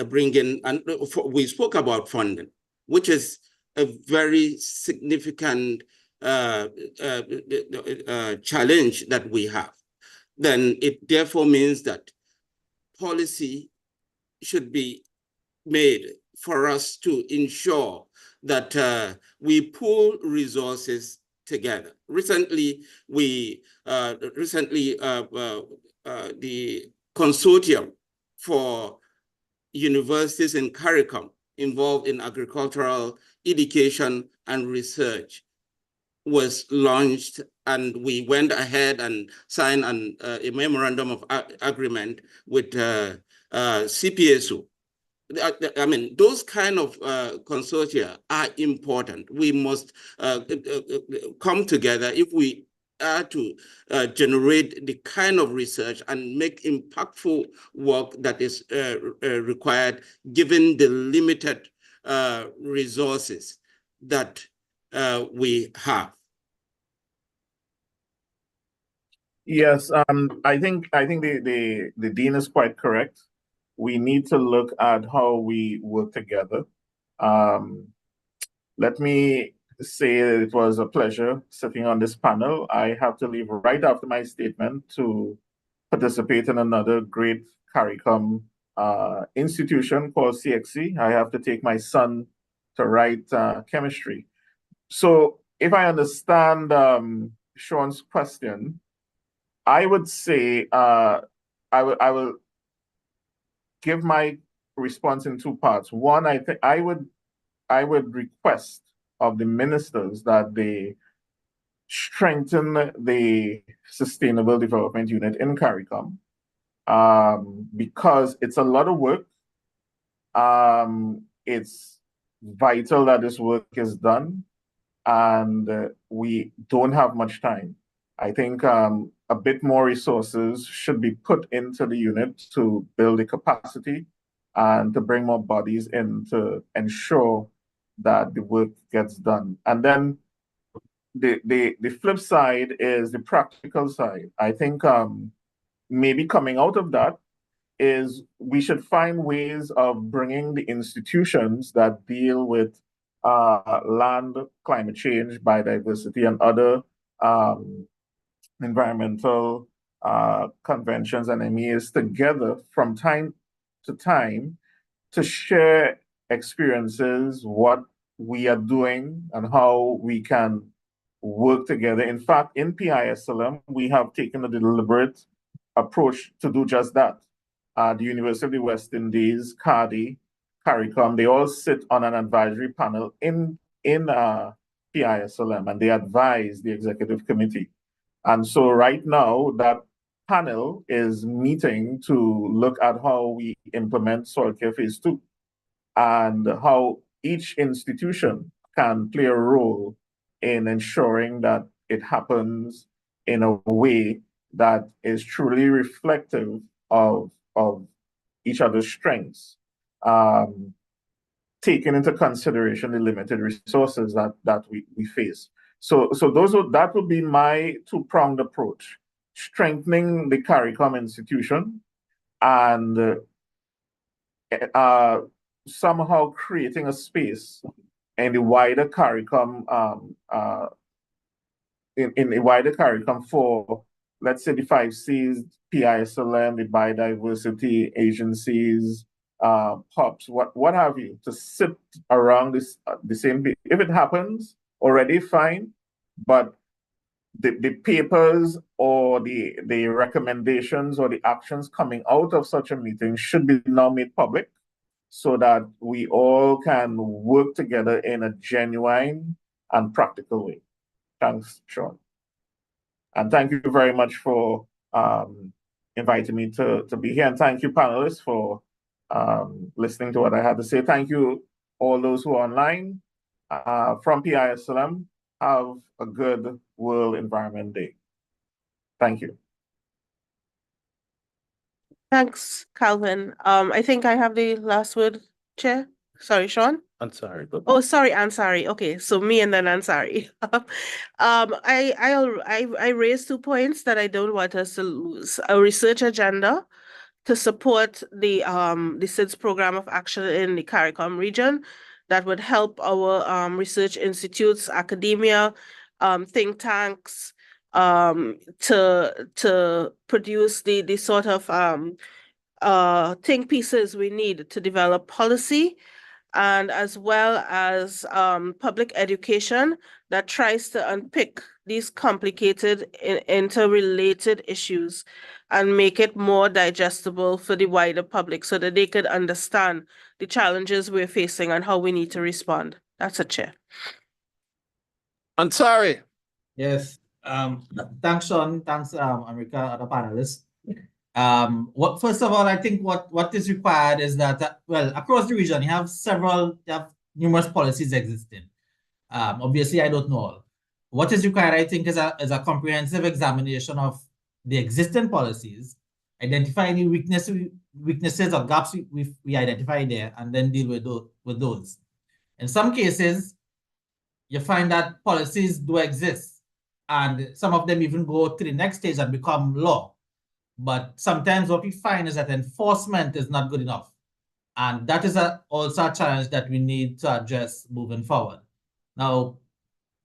bringing, and we spoke about funding, which is a very significant challenge that we have. Then it therefore means that policy should be made for us to ensure that we pool resources together. Recently, the consortium for universities in CARICOM involved in agricultural education and research was launched, and we went ahead and signed a memorandum of agreement with CPSO. I mean, those kind of consortia are important. We must come together if we are to generate the kind of research and make impactful work that is required, given the limited resources that we have. Yes, I think the dean is quite correct. We need to look at how we work together. Let me say it was a pleasure sitting on this panel. I have to leave right after my statement to participate in another great CARICOM institution called CXC. I have to take my son to write chemistry. So if I understand Sean's question, I would say I will give my response in two parts. One, I think I would request of the ministers that they strengthen the Sustainable Development Unit in CARICOM, because it's a lot of work. It's vital that this work is done, and we don't have much time. I think a bit more resources should be put into the unit to build the capacity and to bring more bodies in to ensure that the work gets done. And then the flip side is the practical side. I think maybe coming out of that is we should find ways of bringing the institutions that deal with land, climate change, biodiversity, and other environmental conventions and MEAs together from time to time to share experiences, what we are doing, and how we can work together. In fact, in PISLM, we have taken a deliberate approach to do just that. The University of the West Indies, CARICOM, they all sit on an advisory panel in PISLM, and they advise the executive committee. And so right now, that panel is meeting to look at how we implement Soil Care Phase 2 and how each institution can play a role in ensuring that it happens in a way that is truly reflective of each other's strengths, taking into consideration the limited resources that we face. So that would be my two-pronged approach: strengthening the CARICOM institution and somehow creating a space in the wider CARICOM in the wider CARICOM for, let's say, the 5 Cs, PISLM, the biodiversity agencies, POPs, what have you, to sit around the same. If it happens already, fine, but the papers or the recommendations or the actions coming out of such a meeting should be now made public so that we all can work together in a genuine and practical way. Thanks, Sean. And thank you very much for inviting me to be here. And thank you, panelists, for listening to what I had to say. Thank you, all those who are online. From PISLM, have a good World Environment Day. Thank you. Thanks, Calvin. I think I have the last word, Chair. Sorry, Sean. Ansari. Oh, sorry, Ansari. Okay, so me and then Ansari. I raised 2 points that I don't want us to lose. A research agenda to support the SIDS program of action in the CARICOM region that would help our research institutes, academia, think tanks to produce the sort of think pieces we need to develop policy, and as well as public education that tries to unpick these complicated interrelated issues and make it more digestible for the wider public so that they could understand the challenges we're facing and how we need to respond. That's a chair. Ansari. Yes. Thanks, Sean. Thanks, America, other panelists. First of all, I think what is required is that well, across the region, you have numerous policies existing. Obviously, I don't know all. What is required, I think, is a comprehensive examination of the existing policies, identify any weaknesses or gaps we identify there, and then deal with those. In some cases, you find that policies do exist, and some of them even go to the next stage and become law. But sometimes what we find is that enforcement is not good enough. And that is also a challenge that we need to address moving forward. Now,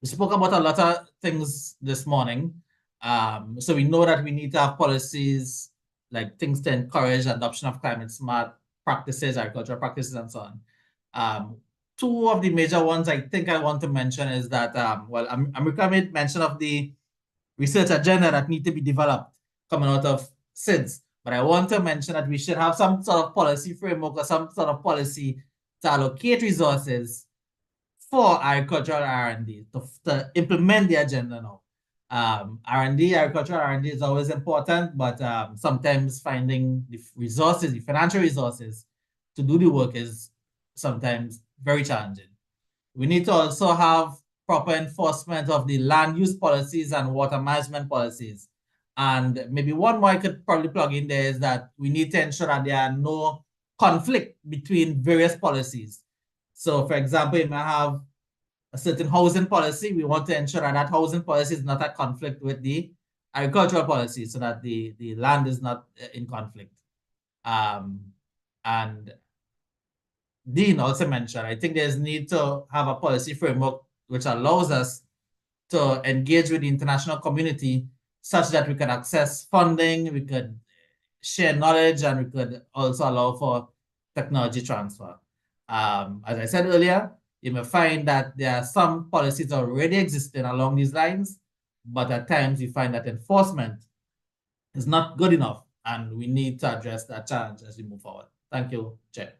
we spoke about a lot of things this morning. So we know that we need to have policies like things to encourage adoption of climate smart practices, agricultural practices, and so on. Two of the major ones I think I want to mention is that, well, America made mention of the research agenda that need to be developed coming out of SIDS. But I want to mention that we should have some sort of policy framework or some sort of policy to allocate resources for agricultural R&D to implement the agenda now. Agricultural R&D is always important, but sometimes finding the resources, the financial resources to do the work is sometimes very challenging. We need to also have proper enforcement of the land use policies and water management policies. And maybe one more I could probably plug in there is that we need to ensure that there are no conflict between various policies. So, for example, you may have a certain housing policy. We want to ensure that that housing policy is not at conflict with the agricultural policy so that the land is not in conflict. And Dean also mentioned, I think there's need to have a policy framework which allows us to engage with the international community such that we can access funding, we could share knowledge, and we could also allow for technology transfer. As I said earlier, you may find that there are some policies already existing along these lines, but at times you find that enforcement is not good enough, and we need to address that challenge as we move forward. Thank you, Chair.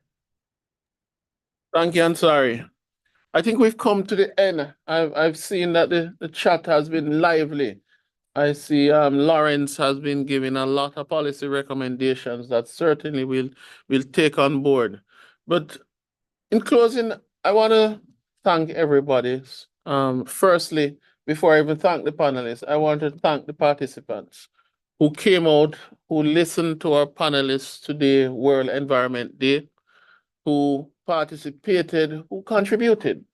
Thank you, Ansari. I think we've come to the end. I've seen that the chat has been lively. I see Lawrence has been giving a lot of policy recommendations that certainly we'll take on board. But in closing, I want to thank everybody. Firstly, before I even thank the panelists, I want to thank the participants who came out, who listened to our panelists today, World Environment Day, who participated, who contributed.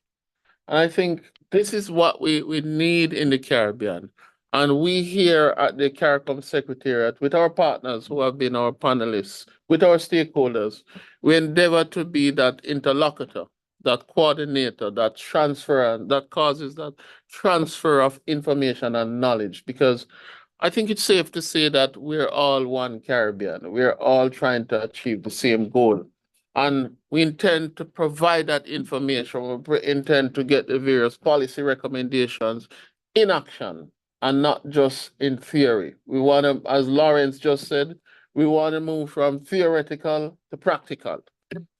And I think this is what we need in the Caribbean. And we here at the CARICOM Secretariat, with our partners who have been our panelists, with our stakeholders, we endeavor to be that interlocutor, that coordinator, that transfer, that causes that transfer of information and knowledge. Because I think it's safe to say that we're all one Caribbean. We're all trying to achieve the same goal. And we intend to provide that information. We intend to get the various policy recommendations in action and not just in theory. We want to, as Lawrence just said, we want to move from theoretical to practical.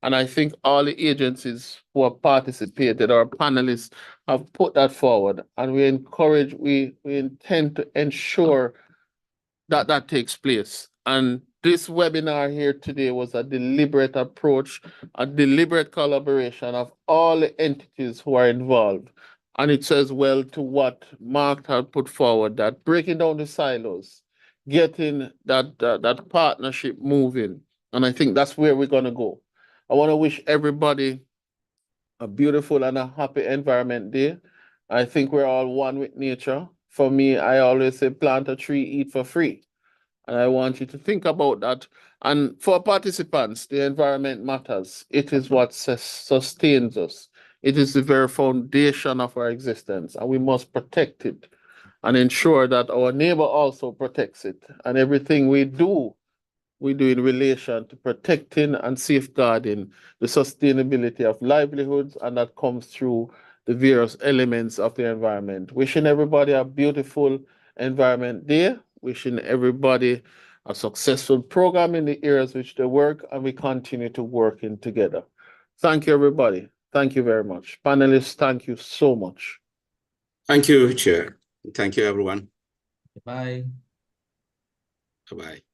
And I think all the agencies who have participated, our panelists, have put that forward. And we encourage, we intend to ensure that that takes place. And this webinar here today was a deliberate approach, a deliberate collaboration of all the entities who are involved. And it says well to what Mark had put forward, that breaking down the silos, getting that partnership moving. And I think that's where we're going to go. I want to wish everybody a beautiful and a happy Environment Day. I think we're all one with nature. For me, I always say plant a tree, eat for free. And I want you to think about that. And for participants, the environment matters. It is what sustains us. It is the very foundation of our existence, and we must protect it and ensure that our neighbor also protects it. And everything we do in relation to protecting and safeguarding the sustainability of livelihoods, and that comes through the various elements of the environment. Wishing everybody a beautiful Environment Day, wishing everybody a successful program in the areas which they work, and we continue to work in together. Thank you, everybody. Thank you very much. Panelists, thank you so much. Thank you, Chair. Thank you, everyone. Bye. Bye-bye.